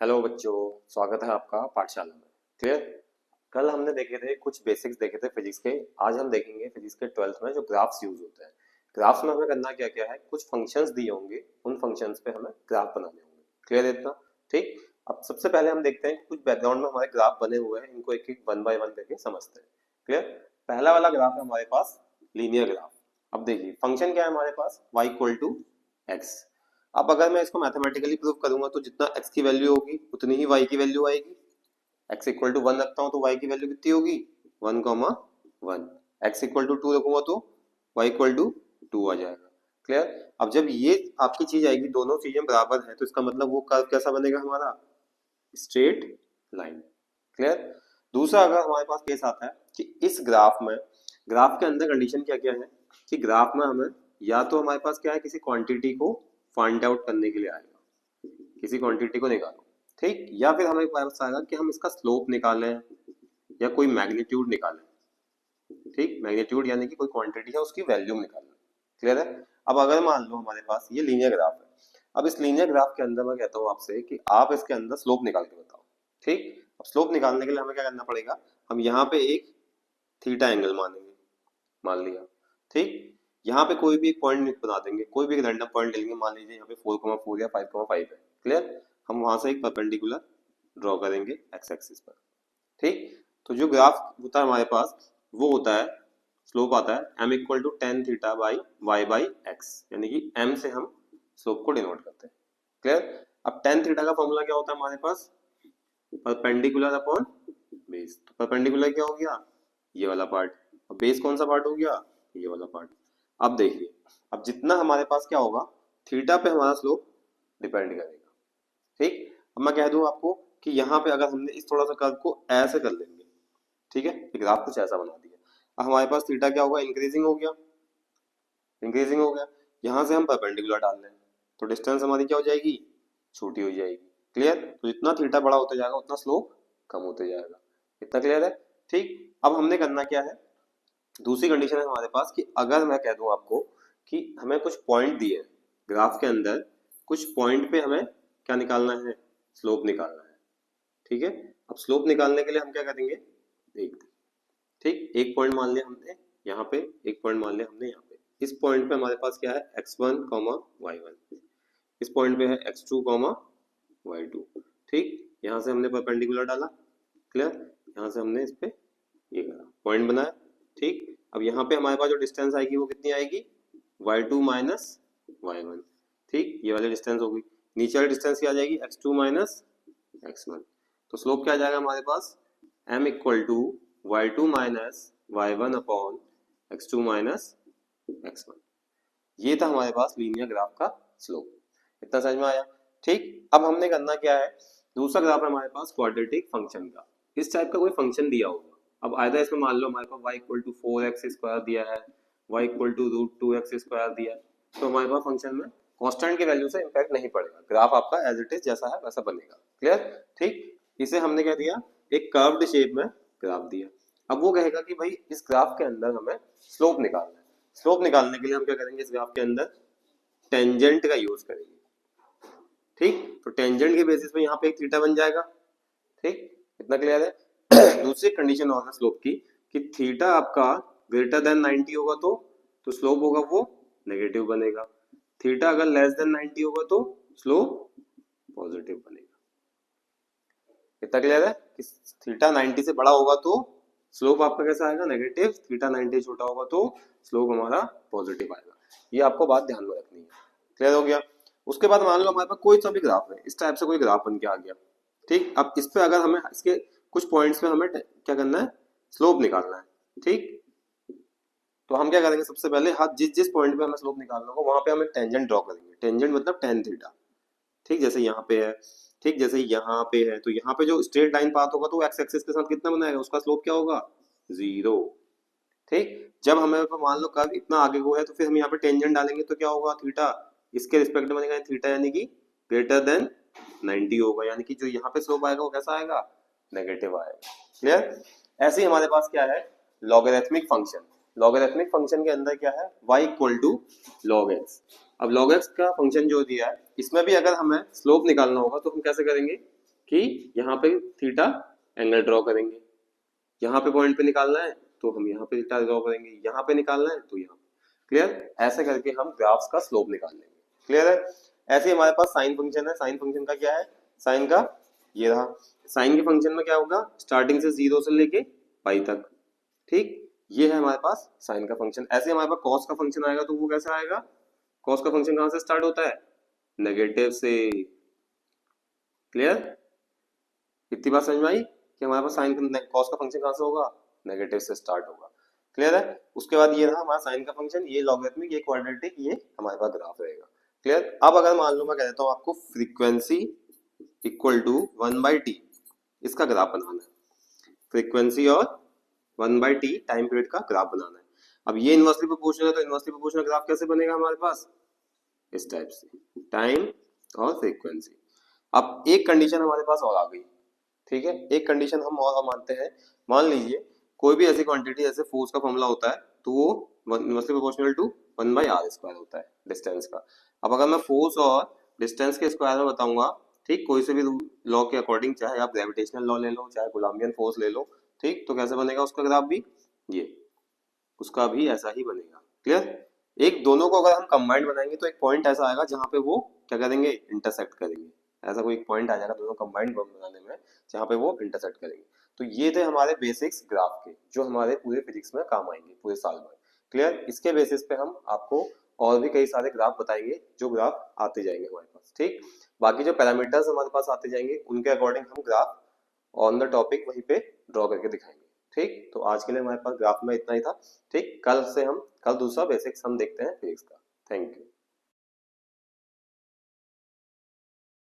Hello बच्चों, स्वागत है आपका पाठशाला में। क्लियर। कल हमने देखे थे कुछ बेसिक्स देखे थे फिजिक्स के। आज हम देखेंगे फिजिक्स के 12th में जो ग्राफ्स यूज होते हैं। ग्राफ्स में हमें करना क्या क्या है, कुछ फंक्शंस दिए होंगे, उन फंक्शंस पे हमें ग्राफ बनाने होंगे। क्लियर है इतना? ठीक। अब सबसे पहले हम देखते हैं कुछ बैकग्राउंड में हमारे ग्राफ बने हुए हैं, इनको एक एक वन बाय वन करके समझते हैं। क्लियर। पहला वाला ग्राफ है हमारे पास लीनियर ग्राफ। अब देखिए फंक्शन क्या है हमारे पास, y इक्वल टू एक्स। अब अगर मैं इसको मैथमेटिकली प्रूव करूंगा तो जितना x की वैल्यू होगी उतनी ही y की वैल्यू आएगी। x इक्वल टू 1 रखता हूं तो y की वैल्यू कितनी होगी, 1,1। x इक्वल टू 2 रखूंगा तो y इक्वल टू 2 आ जाएगा। क्लियर। अब जब ये आपकी चीज आएगी, दोनों चीजें बराबर है, तो इसका मतलब वो कर्व कैसा बनेगा हमारा, स्ट्रेट लाइन। क्लियर। दूसरा अगर हमारे पास केस आता है कि इस ग्राफ में, ग्राफ के अंदर कंडीशन क्या क्या है कि ग्राफ में हमें या तो हमारे पास क्या है, किसी क्वांटिटी को फाइंड आउट करने के लिए आएगा, किसी क्वांटिटी को निकालो, ठीक, या फिर हमें पास आएगा कि हम इसका स्लोप निकालें या कोई मैग्नीट्यूड निकालें। ठीक, मैग्नीट्यूड यानी कि कोई क्वांटिटी है उसकी वैल्यू निकालना। क्लियर है। अब अगर मान लो हमारे पास ये लीनियर ग्राफ है, अब इस लीनियर ग्राफ के अंदर मैं कहता हूँ आपसे कि आप इसके अंदर स्लोप निकाल के बताओ। ठीक। अब स्लोप निकालने के लिए हमें क्या करना पड़ेगा, हम यहाँ पे एक थीटा एंगल मानेंगे, मान लिया। ठीक। यहाँ पे कोई भी एक पॉइंट बना देंगे, कोई भी एक रैंडम पॉइंट ले लेंगे, मान लीजिए यहाँ पे 4,4 या 5,5 है। क्लियर। हम वहां से एक परपेंडिकुलर ड्रॉ करेंगे एक्स एक्सिस पर। ठीक। तो जो ग्राफ होता है हमारे पास वो होता है, स्लोप आता है m equal to tan theta by y by x, यानी कि m से हम स्लोप को डिनोट करते हैं। क्लियर। अब टेन थीटा का फॉर्मूला क्या होता है हमारे पास, परपेंडिकुलर अपॉन बेस। तो परपेंडिकुलर क्या हो गया, ये वाला पार्ट, और बेस कौन सा पार्ट हो गया, ये वाला पार्ट। अब देखिए, अब जितना हमारे पास क्या होगा, थीटा पे हमारा स्लोप डिपेंड करेगा। ठीक। अब मैं कह दूं आपको कि यहाँ पे अगर हमने इस थोड़ा सा कर्व को ऐसे कर लेंगे, ठीक है, ग्राफ कुछ ऐसा बना दिया, अब हमारे पास थीटा क्या होगा, इंक्रीजिंग हो गया, इंक्रीजिंग हो गया। यहाँ से हम परपेंडिकुलर डाल रहे हैं तो डिस्टेंस हमारी क्या हो जाएगी, छोटी हो जाएगी। क्लियर। तो जितना थीटा बड़ा होता जाएगा उतना स्लोप कम होते जाएगा। इतना क्लियर है। ठीक। अब हमने करना क्या है, दूसरी कंडीशन है हमारे पास कि अगर मैं कह दूं आपको कि हमें कुछ पॉइंट दिए ग्राफ के अंदर, कुछ पॉइंट पे हमें क्या निकालना है, स्लोप निकालना है। ठीक है। अब स्लोप निकालने के लिए हम क्या करेंगे, एक, ठीक, एक पॉइंट मान लिया हमने यहाँ पे, एक पॉइंट मान लिया हमने यहाँ पे। इस पॉइंट पे हमारे पास क्या है, x1, y1, इस पॉइंट पे है x2, y2। ठीक। यहाँ से हमने परपेंडिकुलर डाला। क्लियर। यहाँ से हमने इस पे ये करा, पॉइंट बनाया। ठीक। अब यहाँ पे हमारे पास जो डिस्टेंस आएगी वो कितनी आएगी, y2 माइनस y1। ठीक, ये वाली डिस्टेंस होगी। नीचे वाली डिस्टेंस क्या आ जाएगी, x2 माइनस x1। तो स्लोप क्या आ जाएगा हमारे पास, m equal to y2 minus y1 upon x2 minus x1। ये था हमारे पास लीनियर ग्राफ का स्लोप। इतना समझ में आया। ठीक। अब हमने करना क्या है, दूसरा ग्राफ है हमारे पास क्वाड्रेटिक फंक्शन का। इस टाइप का कोई फंक्शन दिया होगा, अब आयदा इसमें मान लो हमारे पास y equal to 4x square दिया है, y equal to root 2x square दिया है, तो हमारे पास फंक्शन में कांस्टेंट की वैल्यू से इंपैक्ट नहीं पड़ेगा, ग्राफ आपका एज इट इज जैसा है वैसा बनेगा। क्लियर। ठीक। इसे हमने क्या दिया, एक कर्व्ड शेप में ग्राफ दिया। अब वो कहेगा कि भाई इस ग्राफ के अंदर हमें स्लोप निकालना है। स्लोप निकालने के लिए हम क्या करेंगे, इस ग्राफ के अंदर टेंजेंट का यूज करेंगे। ठीक। तो टेंजेंट के बेसिस पे यहाँ पे एक थीटा बन जाएगा। ठीक, इतना क्लियर है। दूसरी कंडीशन और है स्लोप की कि थीटा आपका ग्रेटर देन 90 होगा तो स्लोप होगा वो नेगेटिव बनेगा। थीटा अगर लेस देन 90 होगा तो स्लोप पॉजिटिव बनेगा। इतना क्लियर है कि थीटा 90 से बड़ा होगा तो स्लोप आपका कैसा आएगा, नेगेटिव। थीटा 90 छोटा होगा तो स्लोप हमारा पॉजिटिव आएगा। ये आपको बात ध्यान में रखनी है। क्लियर हो गया। उसके बाद मान लो हमारे पास कोई सा भी ग्राफ है, इस टाइप से कोई ग्राफ बन के आ गया। ठीक। अब इस पे अगर हमें इसके कुछ पॉइंट्स पे हमें क्या करना है, स्लोप निकालना है। ठीक। तो हम क्या करेंगे, सबसे पहले जिस जिस पॉइंट पे हमें स्लोप निकालना होगा वहां पे हम एक टेंजेंट ड्रॉ करेंगे। टेंजेंट मतलब टेन थीटा। ठीक, जैसे यहाँ पे है, ठीक, जैसे यहाँ पे है, तो यहाँ पे जो स्ट्रेट लाइन पाथ होगा तो एक्स एक्सिस के साथ कितना बनाएगा, उसका स्लोप क्या होगा, 0। ठीक। जब हमें मान लो कर्व इतना आगे को है तो फिर हम यहाँ पे टेंजेंट डालेंगे तो क्या होगा, थीटा इसके रिस्पेक्ट में बनेगा थीटा, यानी कि ग्रेटर देन 90 होगा, यानी कि जो यहाँ पे स्लोप आएगा वो कैसा आएगा, नेगेटिव आएगा। क्लियर। ऐसे ही हमारे पास क्या है, लॉगरिथमिक फंक्शन। लॉगरिथमिक फंक्शन के अंदर क्या है, y equal to log x. अब log x का फंक्शन जो दिया है, इसमें भी अगर हमें स्लोप निकालना होगा तो हम कैसे करेंगे, कि यहाँ पे थीटा एंगल ड्रॉ करेंगे, यहाँ पे पॉइंट पे निकालना है तो हम यहाँ पे थीटा ड्रॉ करेंगे, यहाँ पे निकालना है तो यहाँ। क्लियर? ऐसे करके हम ग्राफ्स का स्लोप निकाल लेंगे। क्लियर है? ऐसे हमारे पास साइन फंक्शन है। साइन फंक्शन का क्या है? साइन का ये रहा। साइन के फंक्शन में क्या होगा? स्टार्टिंग से 0 से लेके पाई तक। ठीक, ये है हमारे पास साइन का फंक्शन। ऐसे हमारे पास कॉस का फंक्शन आएगा तो वो कैसे आएगा? कॉस का फंक्शन कहां से स्टार्ट होता है? नेगेटिव से। क्लियर? इतनी बात समझ में आई कि हमारे पास साइन कॉस का फंक्शन कहां से होगा? नेगेटिव से स्टार्ट होगा। क्लियर है? उसके बाद ये रहा हमारा साइन का फंक्शन, ये लॉगरिथमिक, ये क्वाड्रेटिक, ये हमारे पास ग्राफ रहेगा। क्लियर? अब अगर मान लो मैं कह देता हूँ आपको फ्रीक्वेंसी इक्वल टू 1/t, इसका ग्राफ बनाना है। फ्रीक्वेंसी और 1/t टाइम पीरियड का ग्राफ बनाना है। अब ये इनवर्सली प्रोपोर्शनल है तो इनवर्सली प्रोपोर्शनल ग्राफ कैसे बनेगा हमारे पास? इस टाइप से, टाइम और फ्रीक्वेंसी। अब एक कंडीशन हमारे पास और आ गई। ठीक है, एक कंडीशन हम और मानते हैं। मान लीजिए कोई भी ऐसी क्वांटिटी, जैसे फोर्स का फॉर्मूला होता है तो वो इनवर्सली प्रोपोर्शनल टू 1/r² होता है डिस्टेंस का। अब अगर मैं फोर्स और डिस्टेंस के स्क्वायर में बताऊंगा, ठीक, कोई से भी लॉ के अकॉर्डिंग, चाहे आप ग्रेविटेशनल लॉ ले लो, चाहे कोलम्बियन फोर्स ले लो, ठीक, तो कैसे बनेगा उसका ग्राफ भी? ये उसका भी ऐसा ही बनेगा। क्लियर? एक दोनों को अगर हम कंबाइंड बनाएंगे तो एक पॉइंट ऐसा आएगा जहां पे वो क्या करेंगे? इंटरसेक्ट करेंगे। ऐसा कोई एक पॉइंट आ जाएगा दोनों कंबाइंड बनाने में जहां पे वो इंटरसेक्ट करेंगे। तो ये थे हमारे बेसिक्स ग्राफ के, जो हमारे पूरे फिजिक्स में काम आएंगे पूरे साल भर। क्लियर? इसके बेसिस पे हम आपको और भी कई सारे ग्राफ बताएंगे, जो ग्राफ आते जाएंगे हमारे पास। ठीक, बाकी जो पैरामीटर्स हमारे पास आते जाएंगे उनके अकॉर्डिंग हम ग्राफ ऑन द टॉपिक वहीं पे ड्रॉ करके दिखाएंगे। ठीक, तो आज के लिए हमारे पास ग्राफ में इतना ही था। ठीक, कल दूसरा बेसिक्स हम देखते हैं फिजिक्स का। Thank you.